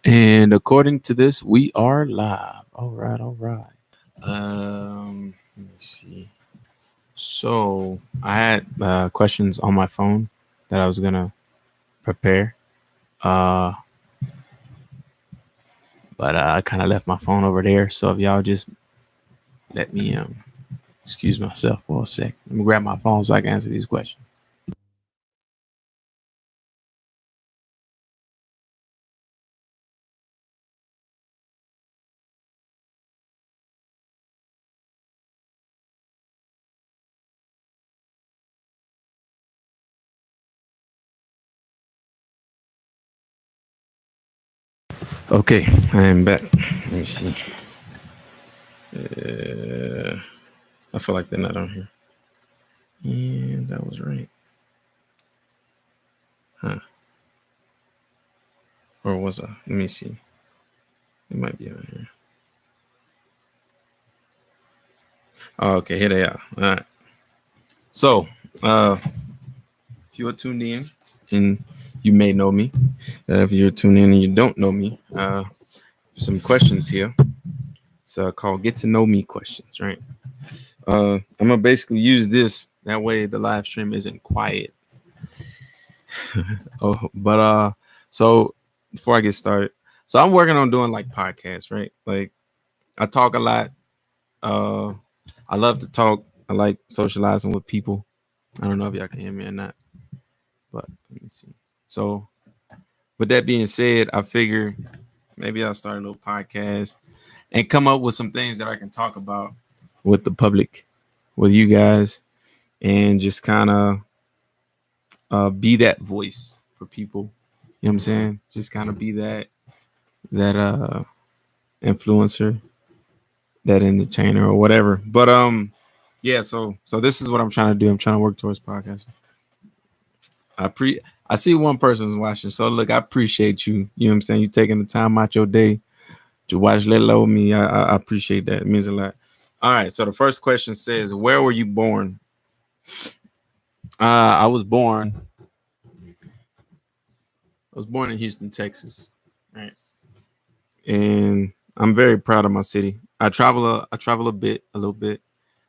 And according to this, we are live. All right, all right. Let me see. So I had questions on my phone that I was gonna prepare. Uh, but I kind of left my phone over there. So if y'all just let me excuse myself for a sec. Let me grab my phone so I can answer these questions. Okay, I am back. Let me see. Uh, I feel like they're not on here. And that was right. Huh. Or was I? Let me see. It might be on here. Oh, okay, here they are. All right. So, if you are tuned in and you may know me, if you're tuned in and you don't know me, some questions here. It's called Get to Know Me questions, right? I'm gonna basically use this that way the live stream isn't quiet. So before I get started, so I'm working on doing like podcasts, right? Like I talk a lot. Uh, I love to talk. I like socializing with people. I don't know if y'all can hear me or not, but let me see. So with that being said, I figure maybe I'll start a little podcast and come up with some things that I can talk about with the public, with you guys, and just kind of be that voice for people. You know what I'm saying? Just kind of be that influencer, that entertainer, or whatever. But yeah. So this is what I'm trying to do. I'm trying to work towards podcasting. I pre I see one person's watching. So look, I appreciate you. You know what I'm saying? You taking the time out your day to watch Little Old Me. I appreciate that. It means a lot. All right. So the first question says, where were you born? I was born. I was born in Houston, Texas. Right. And I'm very proud of my city. I travel a little bit,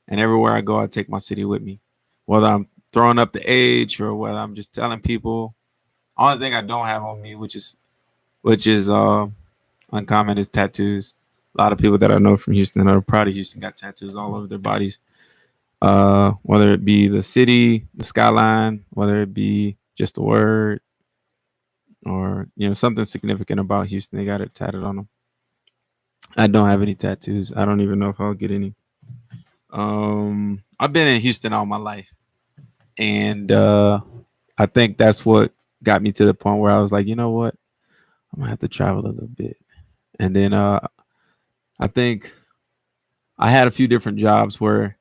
and everywhere I go, I take my city with me. Whether I'm throwing up the age or whether I'm just telling people. Only thing I don't have on me, which is uncommon, is tattoos. A lot of people that I know from Houston that are proud of Houston got tattoos all over their bodies. Whether it be the city, the skyline, whether it be just a word or something significant about Houston, they got it tatted on them. I don't have any tattoos. I don't even know if I'll get any. I've been in Houston all my life, and I think that's what got me to the point where I was like, you know what, I'm gonna have to travel a little bit. And then I think I had a few different jobs where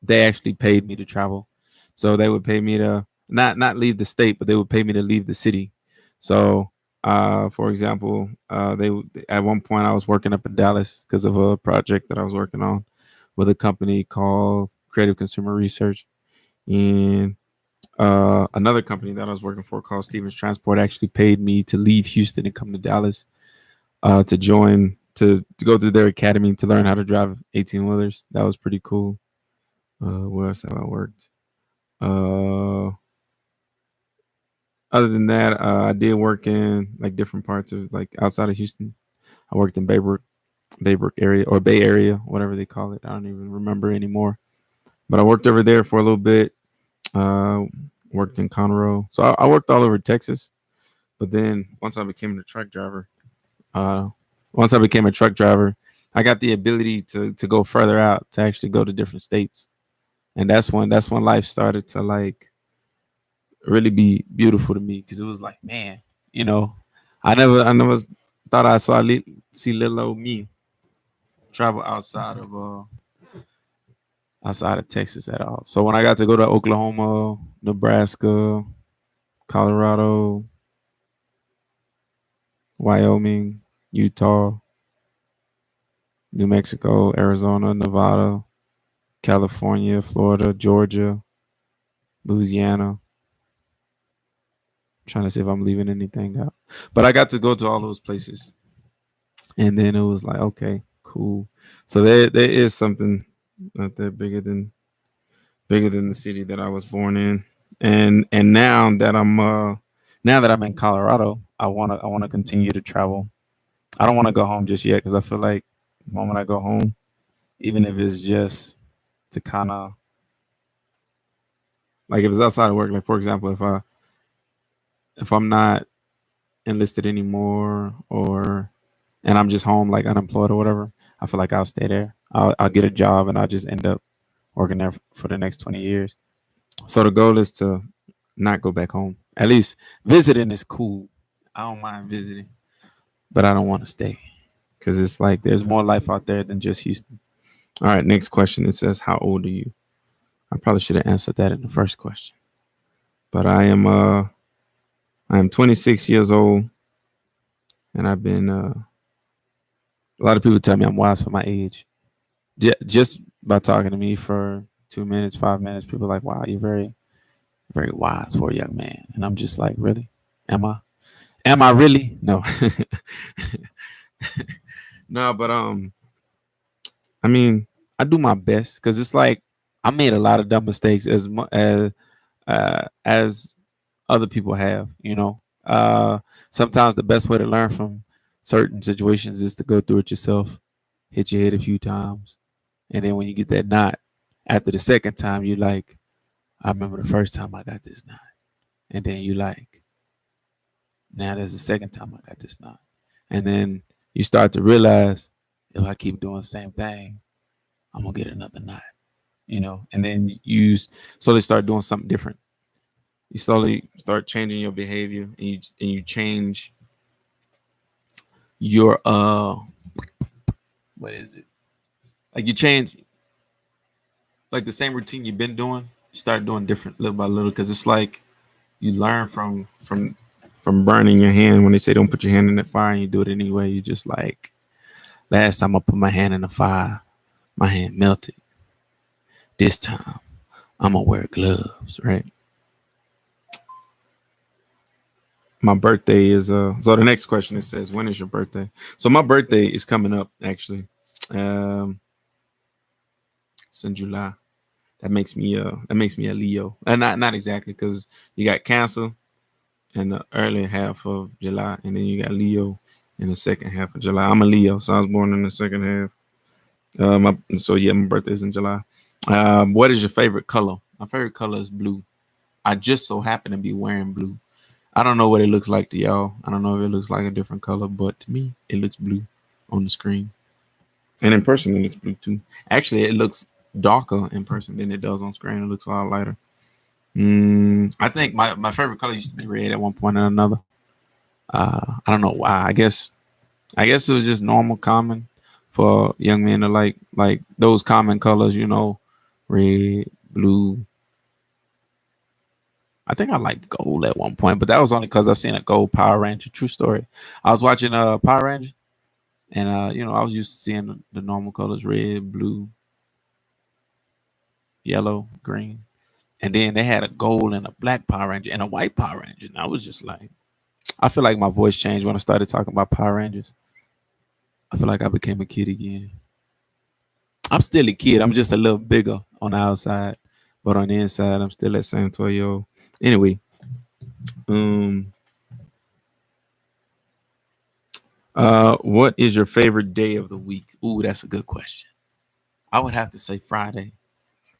they actually paid me to travel. So they would pay me to not leave the state, but they would pay me to leave the city. So for example, at one point I was working up in Dallas because of a project that I was working on with a company called Creative Consumer Research, and another company that I was working for called Stevens Transport actually paid me to leave Houston and come to Dallas to join to go through their academy to learn how to drive 18 wheelers. That was pretty cool. Where else have I worked? Uh, Other than that, I did work in like different parts of like outside of Houston. I worked in Baybrook area or Bay Area, whatever they call it. I don't even remember anymore. But I worked over there for a little bit. Uh, Worked in Conroe, so I worked all over Texas. But then uh, once I became a truck driver, I got the ability to go further out to actually go to different states, and that's when life started to like really be beautiful to me because it was like, man, you know, I never thought see little old me travel outside of Texas at all. So when I got to go to Oklahoma, Nebraska, Colorado, Wyoming, Utah, New Mexico, Arizona, Nevada, California, Florida, Georgia, Louisiana. I'm trying to see if I'm leaving anything out. But I got to go to all those places. And then it was like, okay, cool. So there is something out there bigger than the city that I was born in. And now that I'm in Colorado, I wanna continue to travel. I don't want to go home just yet because I feel like the moment I go home, even if it's just to kind of like if it's outside of work, like for example, if I'm not enlisted anymore or and I'm just home like unemployed or whatever, I feel like I'll stay there. I'll get a job and I'll just end up working there for the next 20 years. So the goal is to not go back home. At least visiting is cool. I don't mind visiting, but I don't want to stay because it's like there's more life out there than just Houston. All right, next question. It says, "How old are you?" I probably should have answered that in the first question, but I am 26 years old, and I've been a lot of people tell me I'm wise for my age. Just by talking to me for 2 minutes, 5 minutes, people are like, "Wow, you're very wise for a young man," and I'm just like, "Really? Am I? Am I really? No, no." But I mean, I do my best because it's like I made a lot of dumb mistakes as other people have. Sometimes the best way to learn from certain situations is to go through it yourself, hit your head a few times, and then when you get that knot, after the second time, you like, I remember the first time I got this knot, and then you like, now there's the second time I got this knot, and then you start to realize if I keep doing the same thing, I'm gonna get another knot. And then you slowly start doing something different. You slowly start changing your behavior, and you change your what is it? Like you change like the same routine you've been doing, you start doing different little by little because it's like you learn from burning your hand when they say don't put your hand in the fire and you do it anyway. You just like last time I put my hand in the fire, my hand melted. This time I'm gonna wear gloves, right? My birthday is so the next question it says, when is your birthday? So my birthday is coming up actually. Um it's in July. That makes me a Leo. And not exactly because you got Cancer in the early half of July, and then you got Leo in the second half of July. I'm a Leo, so I was born in the second half. So yeah, my birthday's in July. What is your favorite color? My favorite color is blue. I just so happen to be wearing blue. I don't know what it looks like to y'all. I don't know if it looks like a different color, but to me, it looks blue on the screen. And in person, it looks blue too. Actually, it looks darker in person than it does on screen. It looks a lot lighter. I think my favorite color used to be red at one point or another. I don't know why. I guess it was just normal, common for young men to like those common colors. Red, blue. I think I liked gold at one point, but that was only because I seen a gold Power Ranger. True story. I was watching Power Ranger, and I was used to seeing the normal colors: red, blue, yellow, green. And then they had a gold and a black Power Ranger and a white Power Ranger. And I was just like, I feel like my voice changed when I started talking about Power Rangers. I feel like I became a kid again. I'm still a kid. I'm just a little bigger on the outside, but on the inside, I'm still that same 12-year-old. Anyway, um, what is your favorite day of the week? Ooh, that's a good question. I would have to say Friday,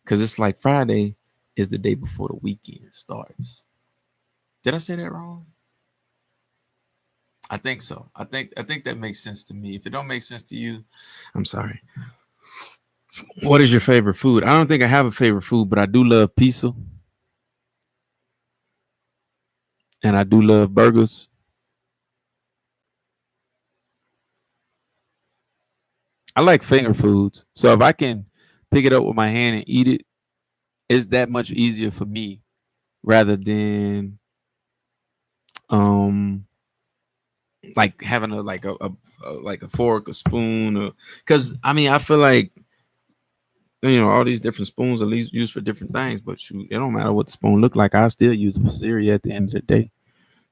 because it's like Friday is the day before the weekend starts. Did I say that wrong? I think so. I think that makes sense to me. If it don't make sense to you, I'm sorry. What is your favorite food? I don't think I have a favorite food, but I do love pizza and I do love burgers. I like finger foods. So if I can pick it up with my hand and eat it, it's that much easier for me rather than um like having a like a like a fork, a spoon, or because I mean I feel like all these different spoons are used for different things, but shoot, it don't matter what the spoon look like. I still use it for cereal at the end of the day.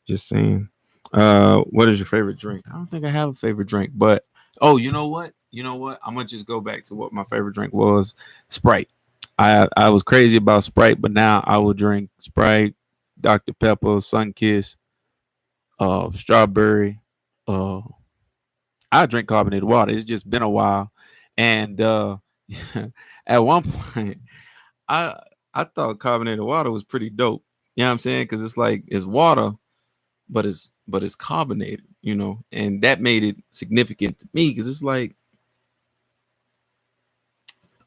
Just saying. What is your favorite drink? I don't think I have a favorite drink, but Oh, you know what? You know what? I'm gonna just go back to what my favorite drink was. Sprite. I was crazy about Sprite, but now I will drink Sprite, Dr. Pepper, Sunkiss, strawberry. Uh, I drink carbonated water. It's just been a while, and at one point, I I thought carbonated water was pretty dope. You know what I'm saying? Because it's like it's water, but it's carbonated. And that made it significant to me because it's like,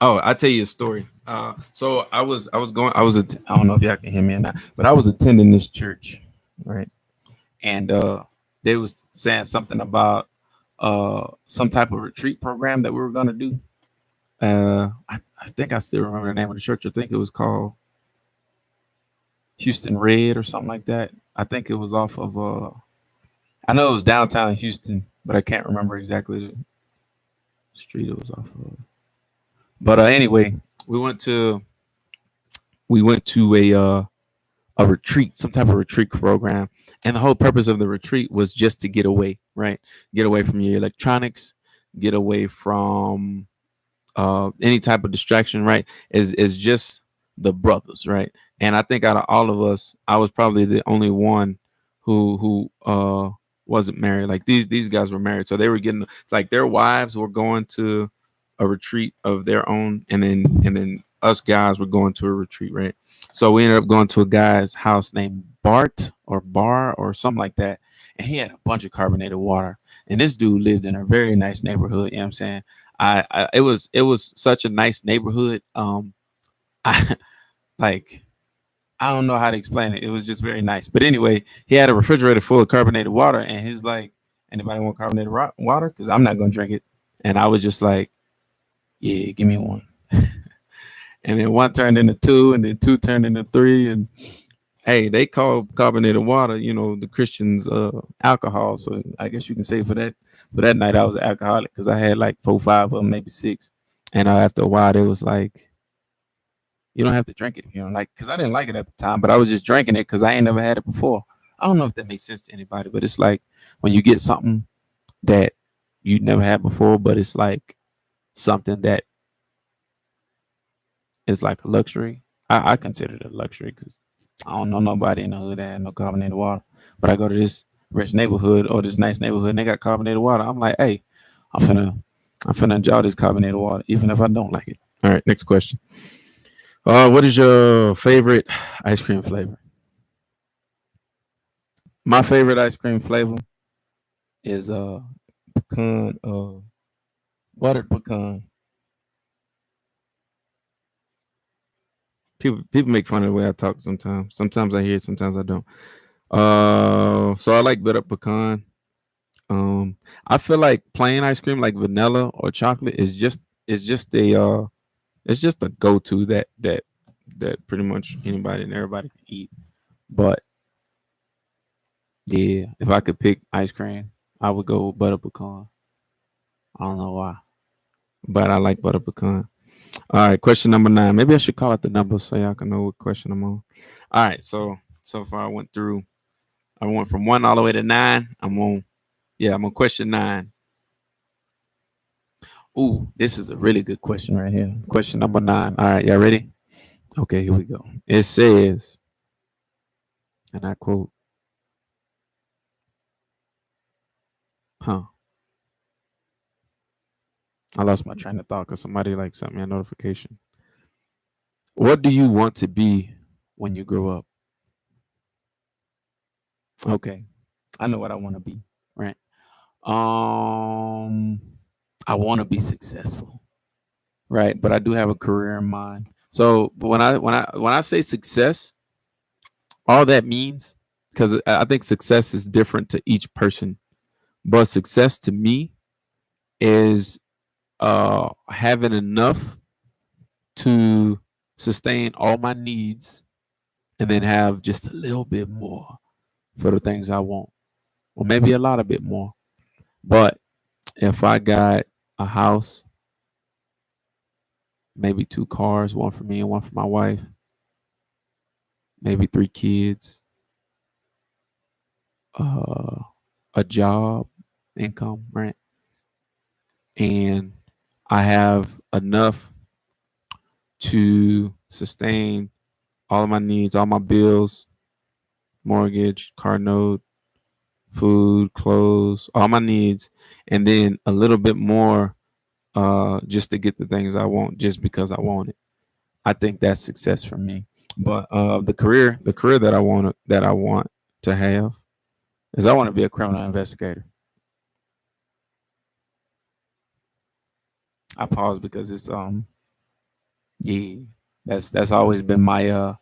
oh, I'll tell you a story. So I don't know if y'all can hear me or not, but I was attending this church, right? And they was saying something about some type of retreat program that we were gonna do. I think I still remember the name of the church. I think it was called Houston Red or something like that. I think it was off of I know it was downtown Houston, but I can't remember exactly the street it was off of. But anyway, we went to a retreat, some type of retreat program, and the whole purpose of the retreat was just to get away, right? Get away from your electronics, get away from any type of distraction, right? Is just the brothers, right? And I think out of all of us, I was probably the only one who wasn't married. Like these guys were married, so they were getting, it's like their wives were going to a retreat of their own, and then us guys were going to a retreat, right? So we ended up going to a guy's house named Bart or Bar or something like that, and he had a bunch of carbonated water. And this dude lived in a very nice neighborhood. You know what I'm saying? It was such a nice neighborhood. I like I don't know how to explain it. It was just very nice. But anyway, he had a refrigerator full of carbonated water, and he's like, "Anybody want carbonated water? Because I'm not gonna drink it." And I was just like, "Yeah, give me one." And then one turned into two, and then two turned into three, and hey, they call carbonated water, the Christians alcohol. So I guess you can say for that night I was an alcoholic because I had like 4, 5 of them, maybe six. And after a while, it was like, you don't have to drink it, like, because I didn't like it at the time, but I was just drinking it because I ain't never had it before. I don't know if that makes sense to anybody, but it's like when you get something that you never had before, but it's like something that is like a luxury. I consider it a luxury because I don't know nobody in the hood that had no carbonated water. But I go to this rich neighborhood or this nice neighborhood and they got carbonated water. I'm like, hey, I'm finna I'm finna enjoy this carbonated water, even if I don't like it. All right, next question. What is your favorite ice cream flavor? My favorite ice cream flavor is pecan, buttered pecan. People make fun of the way I talk sometimes. Sometimes I hear it, sometimes I don't. So I like buttered pecan. I feel like plain ice cream, like vanilla or chocolate, is just a go to that pretty much anybody and everybody can eat. But yeah, if I could pick ice cream, I would go with butter pecan. I don't know why, but I like butter pecan. All right, question number 9. Maybe I should call it the number so y'all can know what question I'm on. All right, so far I went through. I went from 1 all the way to 9. I'm on question 9. Ooh, this is a really good question right here. Question number 9. All right, y'all ready? Okay, here we go. It says, and I quote, huh. I lost my train of thought because somebody like sent me a notification. What do you want to be when you grow up? Okay. I know what I want to be, right? Um I want to be successful, right? But I do have a career in mind. So, but when I say success, all that means, because I think success is different to each person, but success to me is having enough to sustain all my needs and then have just a little bit more for the things I want, or maybe a lot of bit more. But if I got a house, maybe 2 cars, one for me and one for my wife, maybe 3 kids, uh, a job, income, right? and I have enough to sustain all of my needs, all my bills, mortgage, car note, food, clothes, all my needs, and then a little bit more just to get the things I want just because I want it. I think that's success for me. But the career that I want to have is I want to be a criminal investigator. I pause because it's yeah, that's always been my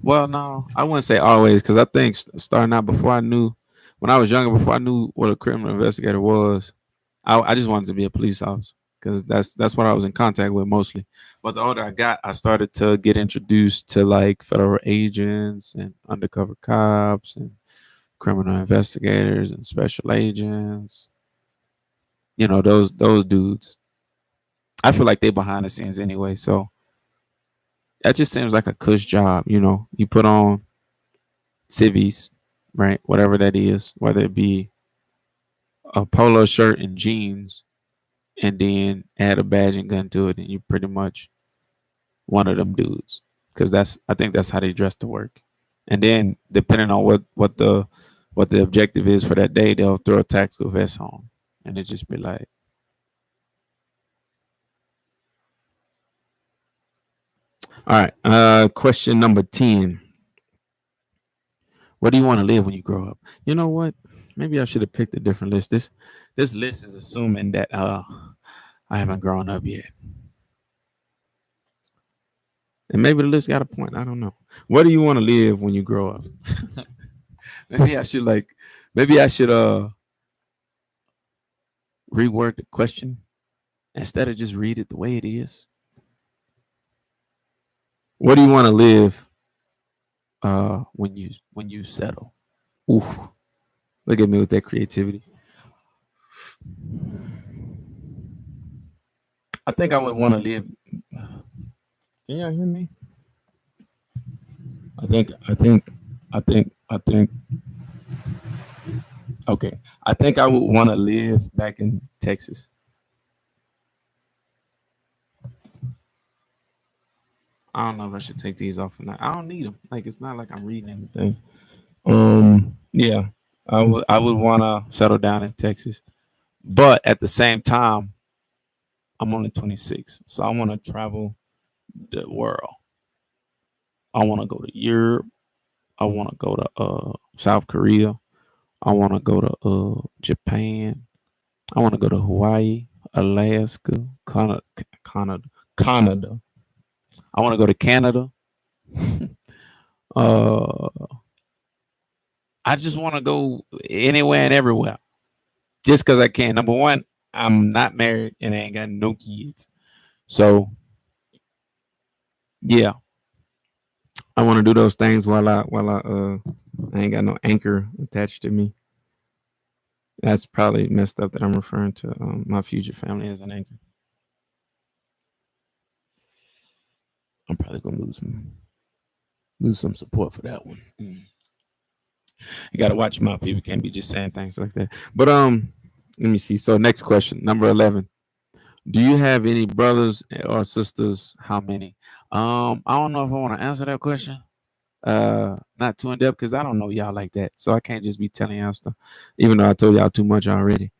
well, no, I wouldn't say always because I think starting out before I knew when I was younger, before I knew what a criminal investigator was, I just wanted to be a police officer because that's what I was in contact with mostly. But the older I got, I started to get introduced to like federal agents and undercover cops and criminal investigators and special agents. You know, those dudes. I feel like they behind the scenes anyway, so that just seems like a cush job. You know, you put on civvies, right? Whatever that is, whether it be a polo shirt and jeans, and then add a badge and gun to it, and you pretty much one of them dudes. Because I think that's how they dress to work. And then depending on what the objective is for that day, they'll throw a tactical vest on, and it just be like, all right. Question number 10. What do you want to live when you grow up? You know what? Maybe I should have picked a different list. This list is assuming that I haven't grown up yet. And maybe the list got a point. I don't know. What do you want to live when you grow up? maybe I should like maybe I should reword the question instead of just read it the way it is. What do you want to live when you settle? Oof. Look at me with that creativity. I think I would want to live. Can y'all hear me? I think, I think, I think. Okay. I think I would want to live back in Texas. I don't know if I should take these off or not. I don't need them. Like, it's not like I'm reading anything. Yeah. I would want to settle down in Texas. But at the same time, I'm only 26. So I want to travel the world. I want to go to Europe. I want to go to South Korea. I want to go to Japan. I want to go to Hawaii, Alaska, Canada. I want to go to Canada. uh, I just want to go anywhere and everywhere, just because I can. Number one, I'm not married and I ain't got no kids, so yeah, I want to do those things while I ain't got no anchor attached to me. That's probably messed up that I'm referring to my future family as an anchor. I'm probably gonna lose some support for that one. You gotta watch your mouth. People can't be just saying things like that. But let me see. So next question, number 11. Do you have any brothers or sisters? How many? I don't know if I want to answer that question. Not too in depth because I don't know y'all like that. So I can't just be telling y'all stuff, even though I told y'all too much already.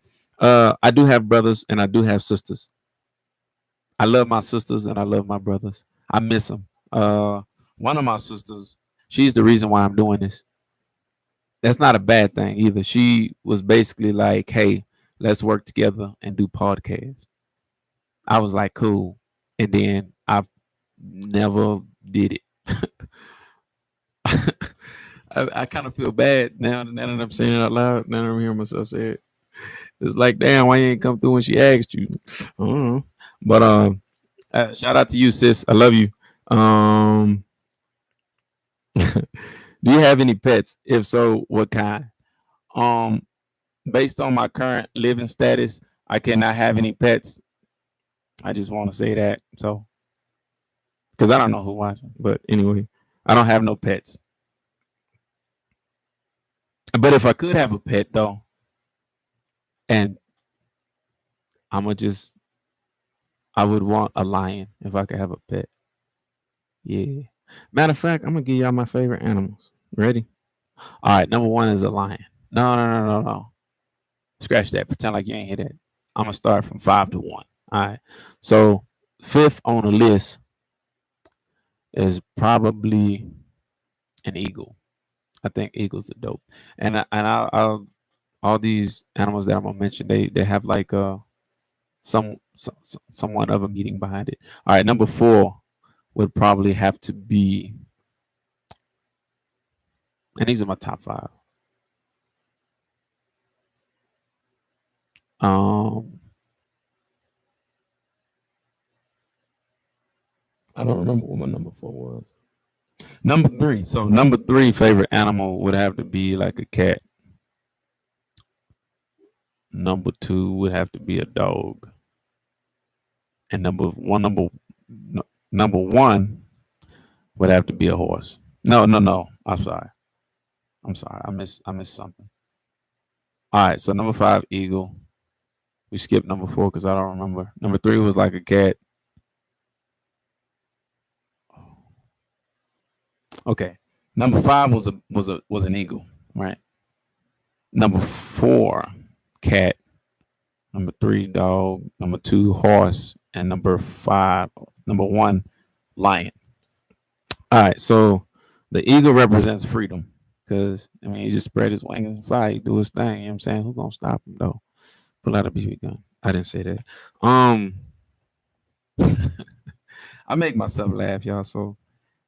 I do have brothers and I do have sisters. I love my sisters and I love my brothers. I miss them. One of my sisters, she's the reason why I'm doing this. That's not a bad thing either. She was basically like, "Hey, let's work together and do podcasts." I was like, "Cool," and then I never did it. I kind of feel bad now that I'm saying it out loud. Now that I'm hearing myself say it, it's like, damn, why you ain't come through when she asked you? I don't know. But shout out to you, sis. I love you. Um, do you have any pets? If so, what kind? Um, Based on my current living status, I cannot have any pets. I just want to say that. So, because I don't know who watching, but anyway, I don't have no pets. But if I could have a pet though, and I'ma just I would want a lion if I could have a pet. Yeah. Matter of fact, I'm gonna give y'all my favorite animals. Ready? All right. Number one is a lion. No, no, no, no, no. Scratch that. Pretend like you ain't hear that. I'm gonna start from 5 to 1. All right. So fifth on the list is probably an eagle. I think eagles are dope. I'll all these animals that I'm gonna mention, they have like somewhat of a meaning behind it. All right, number four would probably have to be, and these are my top five. Um, I don't remember what my number four was. Number three. So number three favorite animal would have to be like a cat. Number two would have to be a dog, and number one would have to be a horse. No, no, no. I'm sorry. I'm sorry. I missed something. All right. So number five, eagle. We skipped number four because I don't remember. Number three was like a cat. Okay. Number five was an eagle, right? Number four, cat. Number three, dog. Number two, horse. And number one, lion. All right. So the eagle represents freedom because, I mean, he just spread his wings and fly. He do his thing. You know what I'm saying? Who going to stop him, though? Pull out a BB gun. I didn't say that. I make myself laugh, y'all. So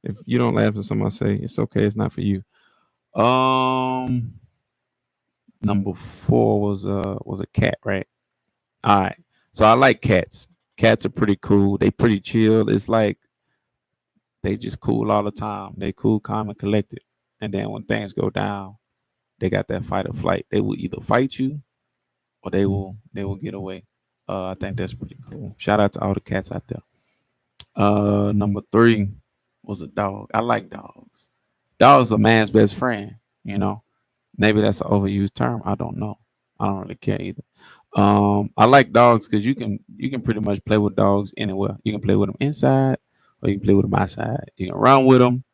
if you don't laugh at something I say, it's okay. It's not for you. Number four was a cat, right? All right. So I like cats. Cats are pretty cool. They pretty chill. It's like they just cool all the time. They cool, calm, and collected. And then when things go down, they got that fight or flight. They will either fight you or they will get away. I think that's pretty cool. Shout out to all the cats out there. Number three was a dog. I like dogs. Dogs are man's best friend. You know, maybe that's an overused term. I don't know. I don't really care either. I like dogs because you can pretty much play with dogs anywhere. You can play with them inside, or you can play with them outside. You can run with them.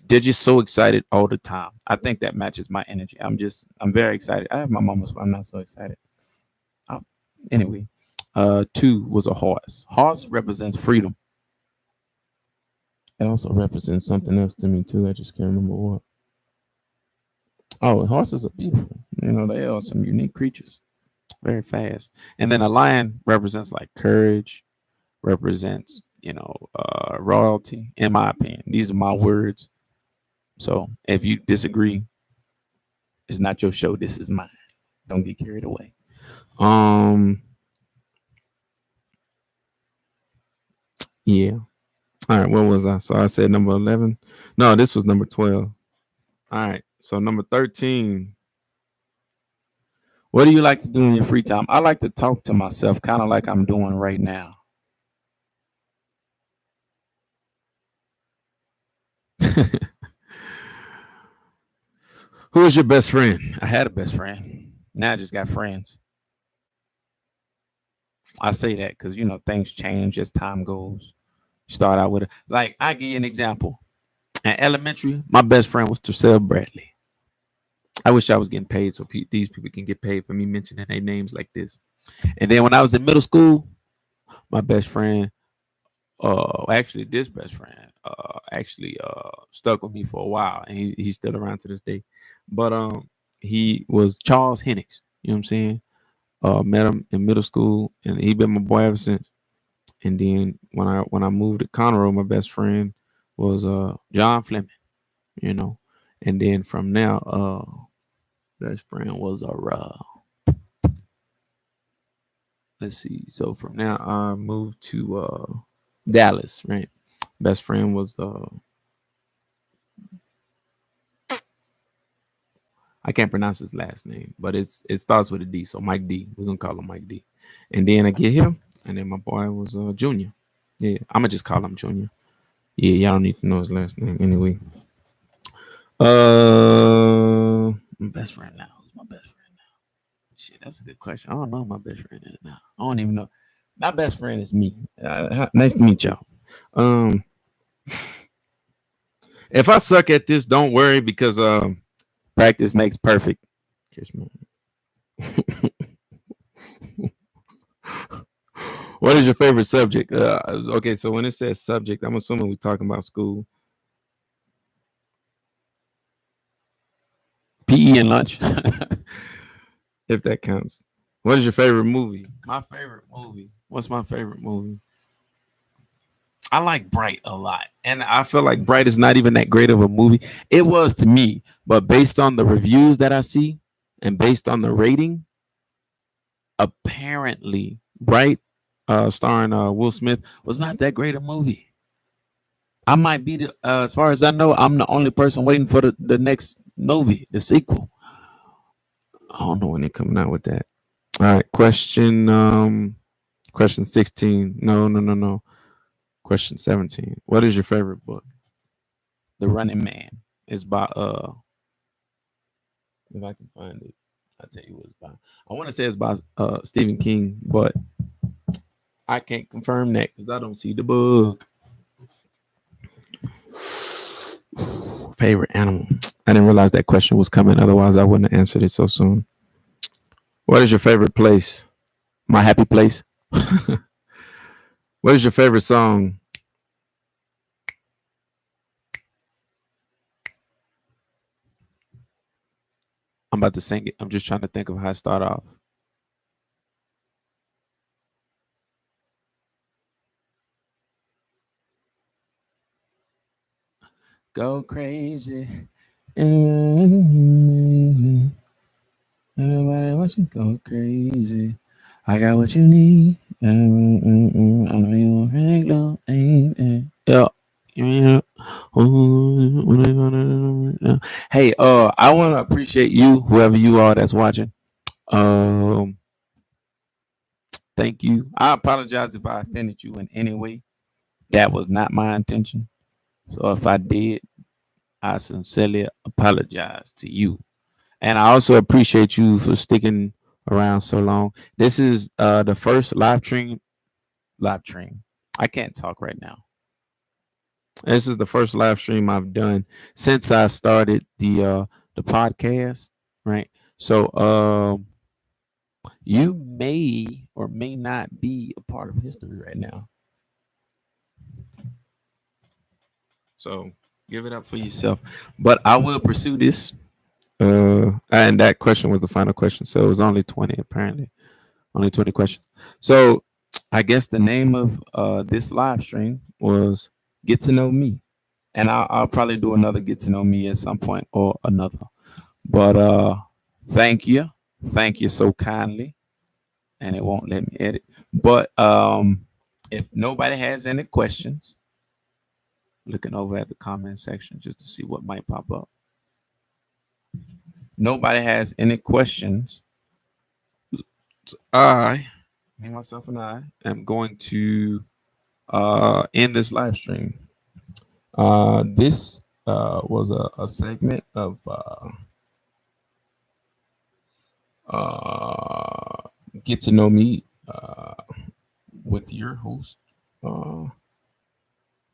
They're just so excited all the time. I think that matches my energy. I'm very excited. I have my moments where I'm not so excited. Uh, anyway, two was a horse. Horse represents freedom. It also represents something else to me too. I just can't remember what. Oh, horses are beautiful. You know, they are some unique creatures. Very fast. And then a lion represents like courage, represents, royalty, in my opinion. These are my words. So if you disagree, it's not your show. This is mine. Don't get carried away. Yeah. All right, what was I? So I said number 11. No, this was number 12. All right. So number 13. What do you like to do in your free time? I like to talk to myself, kind of like I'm doing right now. Who is your best friend? I had a best friend. Now I just got friends. I say that because things change as time goes. You start out with like I give you an example. In elementary, my best friend was Tercel Bradley. I wish I was getting paid so these people can get paid for me mentioning their names like this. And then when I was in middle school, my best friend, actually this best friend, actually stuck with me for a while, and he's still around to this day. But he was Charles Hennix. You know what I'm saying? Met him in middle school, and he been my boy ever since. And then when I moved to Conroe, my best friend was John Fleming. You know, and then from now, best friend was let's see. So from now, I moved to Dallas. Right, best friend was I can't pronounce his last name, but it starts with a D. So Mike D. We're gonna call him Mike D. And then I get him, and then my boy was Junior. Yeah, I'm gonna just call him Junior. Yeah, y'all don't need to know his last name anyway. My best friend now. Who's my best friend now? Shit, that's a good question. I don't know who my best friend is now. I don't even know. My best friend is me. Nice to meet y'all. Um, if I suck at this, don't worry because practice makes perfect. Kiss me. What is your favorite subject? Okay, so when it says subject, I'm assuming we're talking about school. PE and lunch, if that counts. What is your favorite movie? My favorite movie. What's my favorite movie? I like Bright a lot. And I feel like Bright is not even that great of a movie. It was to me, but based on the reviews that I see and based on the rating, apparently Bright, starring Will Smith, was not that great a movie. I might be the, as far as I know, I'm the only person waiting for the next movie, the sequel. I don't know when they're coming out with that. All right, question 16. No. Question 17. What is your favorite book? The Running Man. It's by if I can find it, I'll tell you what it's by. I want to say it's by Stephen King, but I can't confirm that because I don't see the book. Favorite animal. I didn't realize that question was coming. Otherwise, I wouldn't have answered it so soon. What is your favorite place? My happy place. What is your favorite song? I'm about to sing it. I'm just trying to think of how I start off. Go crazy. Nobody wants you go crazy. I got what you need. I know you won't make no aim. Yeah. Hey, I want to appreciate you, whoever you are that's watching. Um, thank you. I apologize if I offended you in any way. That was not my intention. So if I did, I sincerely apologize to you. And I also appreciate you for sticking around so long. This is the first live stream. Live stream. I can't talk right now. This is the first live stream I've done since I started the podcast, right? So you may or may not be a part of history right now. So give it up for yourself. But I will pursue this. And that question was the final question. So it was only 20, apparently. Only 20 questions. So I guess the name of this live stream was Get to Know Me. And I'll probably do another Get to Know Me at some point or another. But thank you. Thank you so kindly. And it won't let me edit. But if nobody has any questions, looking over at the comment section just to see what might pop up. Nobody has any questions. Me, myself, and I am going to end this live stream. This was a segment of Get to Know Me with your host.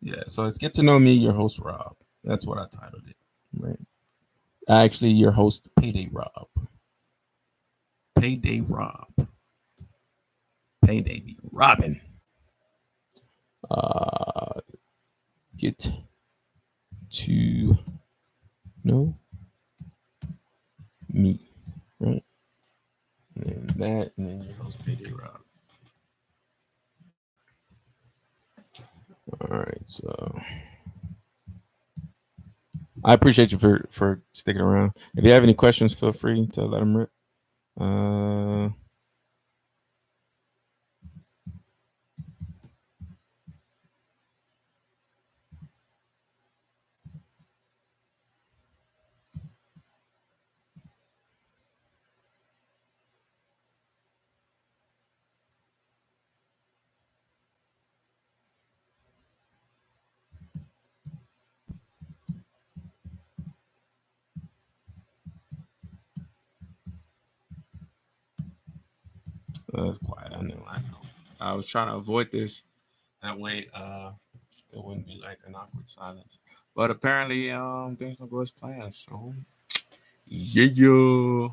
Yeah, so it's Get to Know Me, your host, Rob. That's what I titled it. Right. Actually, your host, Payday Rob. Payday Rob. Payday be Robin. Get to know me. Right. And then that, and then your host, Payday Rob. All right, so I appreciate you for sticking around. If you have any questions, feel free to let them rip. It's quiet. I know. I know. I was trying to avoid this. That way, it wouldn't be like an awkward silence. But apparently, things don't go as planned. So, yeah.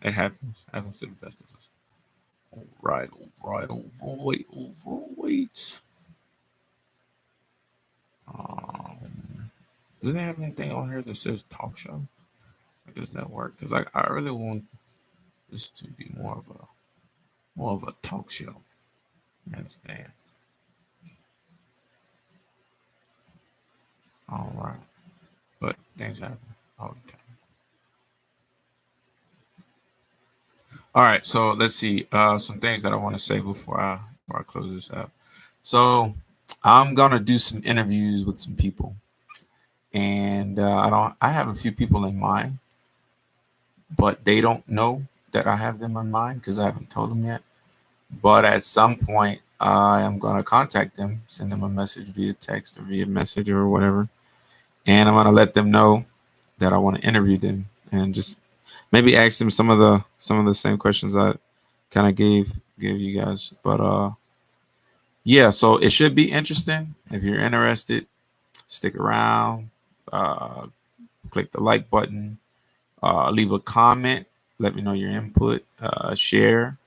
It happens. Happens to the best of us. All right, all right. Do they have anything on here that says talk show? Or does that work? Because I really want this to be more of a talk show. You understand? All right. But things happen all the time. All right, so let's see. Some things that I want to say before I close this out. So I'm gonna do some interviews with some people, and I have a few people in mind, but they don't know that I have them in mind because I haven't told them yet. But at some point, I am gonna contact them, send them a message via text or via message or whatever, and I'm gonna let them know that I want to interview them and just maybe ask them some of the same questions I kind of gave you guys. But yeah, so it should be interesting. If you're interested, stick around. Uh, Click the like button. Leave a comment. Let me know your input. Share.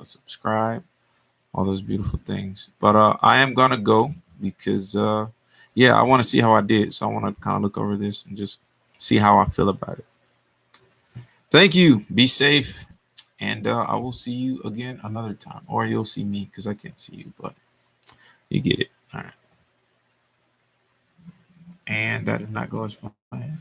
Subscribe. All those beautiful things. But I am gonna go because yeah, I want to see how I did. So I want to kind of look over this and just see how I feel about it. Thank you. Be safe. And I will see you again another time. Or you'll see me because I can't see you, but you get it. All right. And that did not go as planned.